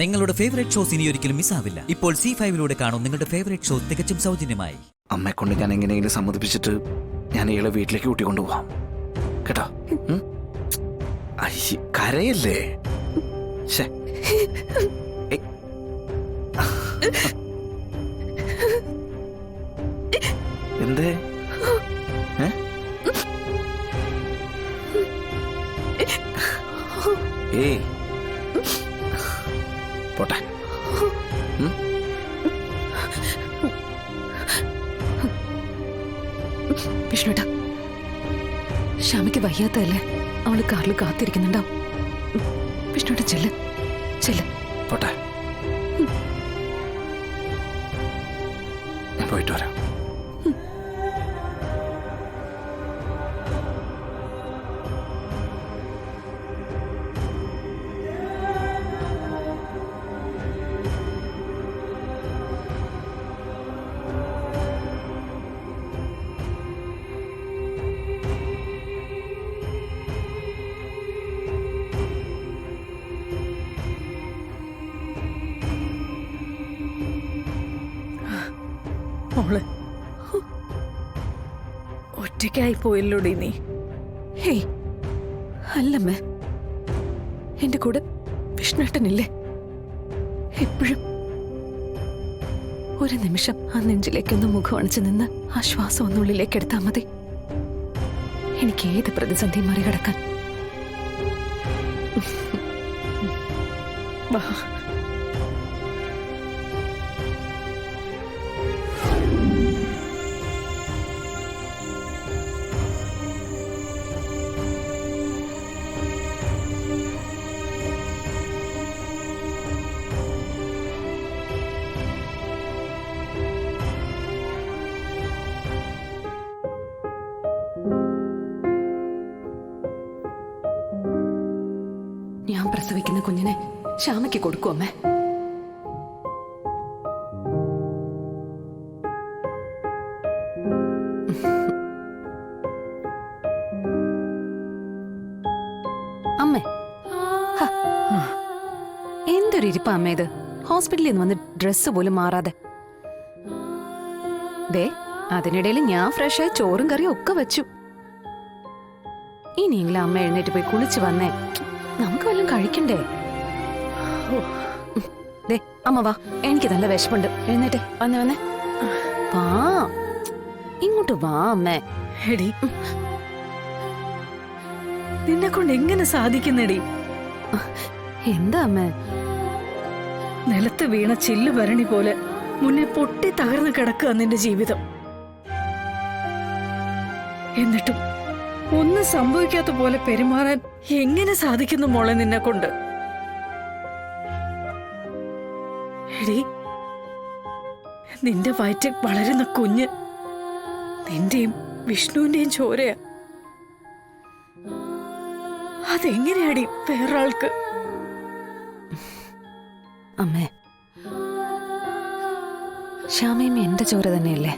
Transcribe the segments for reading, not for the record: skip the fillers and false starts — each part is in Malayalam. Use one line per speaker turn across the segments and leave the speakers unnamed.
നിങ്ങളുടെ ഫേവറേറ്റ് ഷോസ് ഇനി ഒരിക്കലും മിസ്സാവില്ല. ഇപ്പോൾ C5 കാണും നിങ്ങളുടെ ഫേവറേറ്റ് ഷോ തികച്ചും സൗജന്യമായി.
അമ്മയെ കൊണ്ട് ഞാൻ എങ്ങനെയെങ്കിലും സമ്മതിപ്പിച്ചിട്ട് ഞാൻ ഇയാളെ വീട്ടിലേക്ക് കൂട്ടിക്കൊണ്ടുപോവാം കേട്ടോ. കരയല്ലേ? എന്തേ? ഏയ് പോട്ടെ.
വിഷ്ണുട്ടാ, ശ്യാമയ്ക്ക് വയ്യാത്തല്ലേ? അവള് കാറിൽ കാത്തിരിക്കുന്നുണ്ടാവും. വിഷ്ണുട്ടാ ചെല്ല് ചെല്ല്.
പോട്ടെ, ഞാൻ പോയിട്ട് വരാം.
മോളെ, ഒറ്റയ്ക്കായി പോയല്ലോടി നീ.
ഹേയ് അല്ലമ്മേ, എന്റെ കൂടെ വിഷ്ണുട്ടനില്ലേ എപ്പോഴും? ഒരു നിമിഷം ആ നെഞ്ചിലേക്കൊന്ന് മുഖം അണിച്ചു നിന്ന് ആ ശ്വാസം ഒന്നുള്ളിലേക്ക് എടുത്താൽ മതി. എനിക്ക് ഏത് പ്രതിസന്ധി മറികടക്കാൻ.
വാ.
ഞാൻ പ്രസവിക്കുന്ന കുഞ്ഞിനെ ശ്യാമയ്ക്ക് കൊടുക്കൂ അമ്മേ. അമ്മേ, എന്തൊരു ഇരിപ്പ അമ്മ ഇത്. ഹോസ്പിറ്റലിൽ നിന്ന് വന്ന് ഡ്രസ്സ് പോലും മാറാതെ. ദേ, അതിനിടയിൽ ഞാൻ ഫ്രഷായി ചോറും കറിയും ഒക്കെ വെച്ചു. ഇനിയെങ്കിലും അമ്മ എഴുന്നേറ്റ് പോയി കുളിച്ച് വന്നേ. നമുക്ക് വല്ലതും കഴിക്കണ്ടേ? ദേ അമ്മ വാ, എനിക്ക് നല്ല വിശപ്പുണ്ട്. എഴുന്നേറ്റെ, വന്നേ വന്നേ. വാ, ഇങ്ങോട്ട് വാ അമ്മേ.
എടി, നിന്നെ കൊണ്ട് എങ്ങനെ സാധിക്കുന്നടി?
എന്താ അമ്മേ?
നിലത്ത് വീണ ചില്ലു ഭരണി പോലെ മുന്നേ പൊട്ടി തകർന്ന് കിടക്കുക നിന്റെ ജീവിതം. എന്നിട്ടും ഒന്നും സംഭവിക്കാത്ത പോലെ പെരുമാറാൻ എങ്ങനെ സാധിക്കുന്നു മോളെ നിന്നെ കൊണ്ട്? എടി, നിന്റെ വയറ്റിൽ വളരുന്ന കുഞ്ഞ് നിന്റെയും വിഷ്ണുവിന്റെയും ചോരയാ. അതെങ്ങനെയാടി വേറൊരാൾക്ക്?
അമ്മേ, ശ്യാമയും എന്റെ ചോര തന്നെയല്ലേ?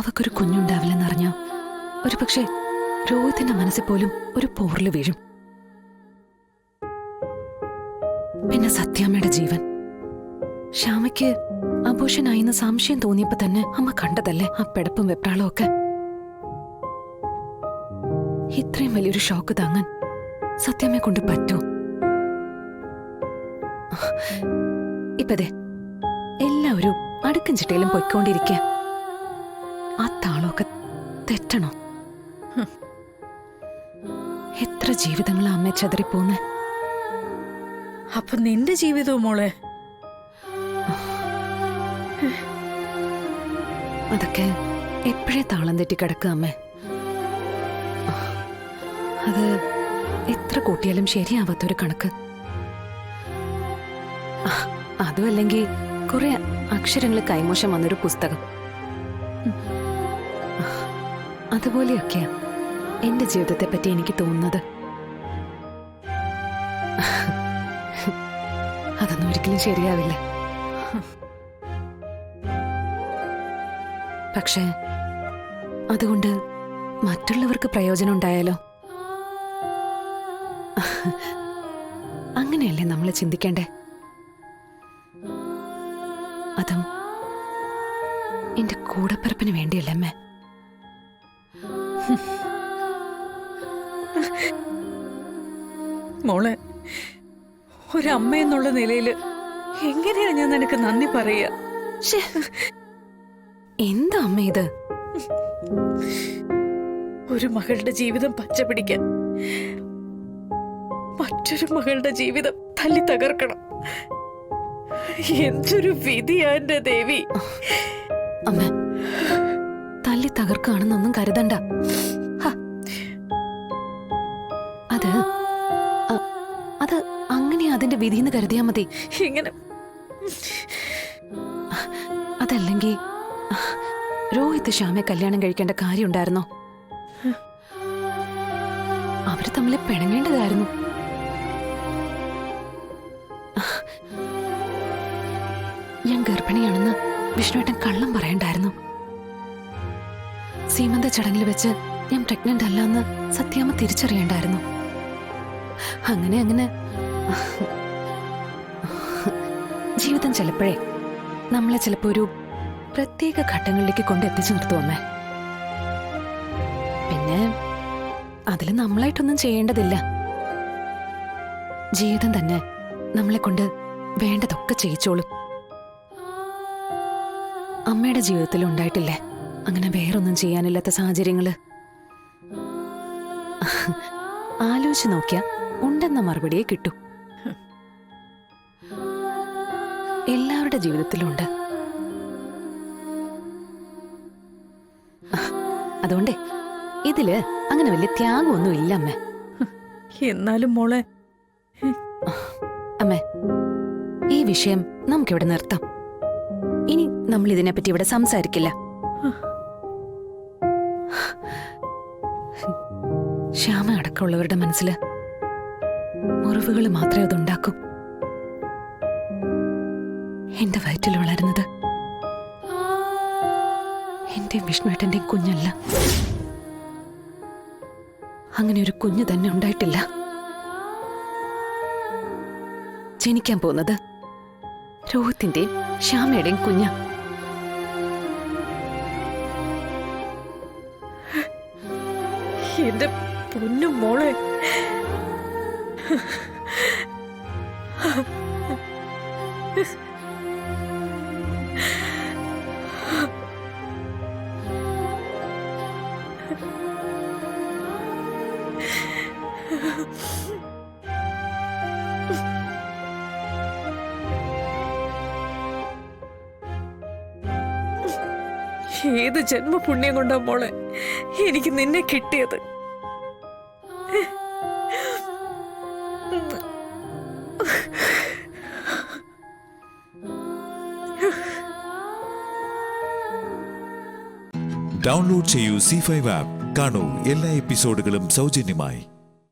അവക്കൊരു കുഞ്ഞുണ്ടാവില്ലെന്നറിഞ്ഞോ ഒരു പക്ഷേ രോഹിത്തിന്റെ മനസ്സിൽ പോലും ഒരു പോറില് വീഴും. പിന്നെ സത്യാമ്മയുടെ ജീവൻ. ശ്യാമയ്ക്ക് അബോഷനായിന്ന് സംശയം തോന്നിയപ്പോ തന്നെ അമ്മ കണ്ടതല്ലേ ആ പെടപ്പും വെപ്രാളും ഒക്കെ. ഇത്രയും വലിയൊരു ഷോക്ക് താങ്ങാൻ സത്യാമ്മയെ കൊണ്ട് പറ്റൂ? ഇപ്പതേ എല്ലാവരും അടുക്കും ചിട്ടയിലും പൊയ്ക്കൊണ്ടിരിക്കുക. ആ താളമൊക്കെ തെറ്റണോ? എത്ര ജീവിതങ്ങളാ അമ്മ ചതറിപ്പോന്നെ.
അപ്പൊ നിന്റെ ജീവിതവും മോളെ?
അതൊക്കെ എപ്പോഴേ താളം തെറ്റി കിടക്കുക അമ്മേ. അത് എത്ര കൂട്ടിയാലും ശരിയാവാത്തൊരു കണക്ക്. അതുമല്ലെങ്കിൽ കുറെ അക്ഷരങ്ങൾ കൈമോശം വന്നൊരു പുസ്തകം. അതുപോലെയൊക്കെയാ എന്റെ ജീവിതത്തെ പറ്റി എനിക്ക് തോന്നുന്നത്. അതൊന്നും ഒരിക്കലും ശരിയാവില്ല. പക്ഷേ അതുകൊണ്ട് മറ്റുള്ളവർക്ക് പ്രയോജനം ഉണ്ടായാലോ? അങ്ങനെ അങ്ങനെയല്ലേ നമ്മൾ ചിന്തിക്കേണ്ടേ? അതും എന്റെ കൂടപ്പിറപ്പിന് വേണ്ടിയല്ലേ അമ്മേ?
മോളെ, ഒരമ്മ എന്നുള്ള നിലയില് എങ്ങനെയാ ഞാൻ നിനക്ക് നന്ദി പറയാ?
ശ്ശേ, എന്താ അമ്മ ഇത്?
ഒരു മകളുടെ ജീവിതം പച്ച പിടിക്കാൻ മറ്റൊരു മകളുടെ ജീവിതം തല്ലി തകർക്കണം. എന്തൊരു വിധിയാ എന്റെ ദേവി.
അമ്മ, തല്ലി തകർക്കാണെന്നൊന്നും കരുതണ്ട. ഹ. അത് അങ്ങനെയാ അതിന്റെ വിധിന്ന് കരുതിയാ മതി.
ഇങ്ങനെ
അതല്ലെങ്കിൽ രോഹിത് ശ്യാമയെ കല്യാണം കഴിക്കേണ്ട കാര്യമുണ്ടായിരുന്നോ? അവര് തമ്മിൽ പിണങ്ങേണ്ടതായിരുന്നു. ഞാൻ ഗർഭിണിയാണെന്ന് വിഷ്ണുവേട്ടൻ കള്ളം പറയണ്ടായിരുന്നു. സീമന്ത ചടങ്ങിൽ വെച്ച് ഞാൻ പ്രഗ്നന്റ് അല്ലാന്ന് സത്യാമ്മ തിരിച്ചറിയണ്ടായിരുന്നു. അങ്ങനെ ജീവിതം ചിലപ്പോഴേ നമ്മളെ ചിലപ്പോ ഒരു പ്രത്യേക ഘട്ടങ്ങളിലേക്ക് കൊണ്ടെത്തിച്ചു നിർത്തുവമ്മേ. പിന്നെ അതിൽ നമ്മളായിട്ടൊന്നും ചെയ്യേണ്ടതില്ല. ജീവിതം തന്നെ നമ്മളെ കൊണ്ട് വേണ്ടതൊക്കെ ചെയ്യിച്ചോളും. അമ്മയുടെ ജീവിതത്തിൽ ഉണ്ടായിട്ടില്ലേ അങ്ങനെ വേറൊന്നും ചെയ്യാനില്ലാത്ത സാഹചര്യങ്ങള്? ആലോചിച്ച് നോക്കിയാ ഉണ്ടെന്ന മറുപടിയെ കിട്ടൂ. എല്ലാവരുടെ ജീവിതത്തിലുണ്ട്. അതുകൊണ്ടേ ഇതില് അങ്ങനെ വലിയ ത്യാഗമൊന്നും ഇല്ല അമ്മേ.
എന്നാലും മോളെ,
അമ്മേ, ഈ വിഷയം നമുക്കിവിടെ നിർത്താം. ഇനി നമ്മൾ ഇതിനെപ്പറ്റി ഇവിടെ സംസാരിക്കില്ല. ശ്യാമ അടക്കമുള്ളവരുടെ മനസ്സില് മുറിവുകൾ മാത്രമേ അതുണ്ടാക്കൂ. എന്റെ വയറ്റിൽ വളരുന്നത് എന്റെ വിഷ്ണുവേട്ടന്റെ കുഞ്ഞല്ല. അങ്ങനെ ഒരു കുഞ്ഞു തന്നെ ഉണ്ടായിട്ടില്ല. ജനിക്കാൻ പോകുന്നത് രോഹിത്തിന്റെയും ശ്യാമയുടെയും കുഞ്ഞ.
എന്റെ പൊന്നു മോളെ, ഏത് ജന്മപുണ്യം കൊണ്ടാ മോളെ എനിക്ക് നിന്നെ കിട്ടിയത്.
ഡൗൺലോഡ് ചെയ്യൂ C5 ആപ്പ്. കാണൂ എല്ലാ എപ്പിസോഡുകളും സൗജന്യമായി.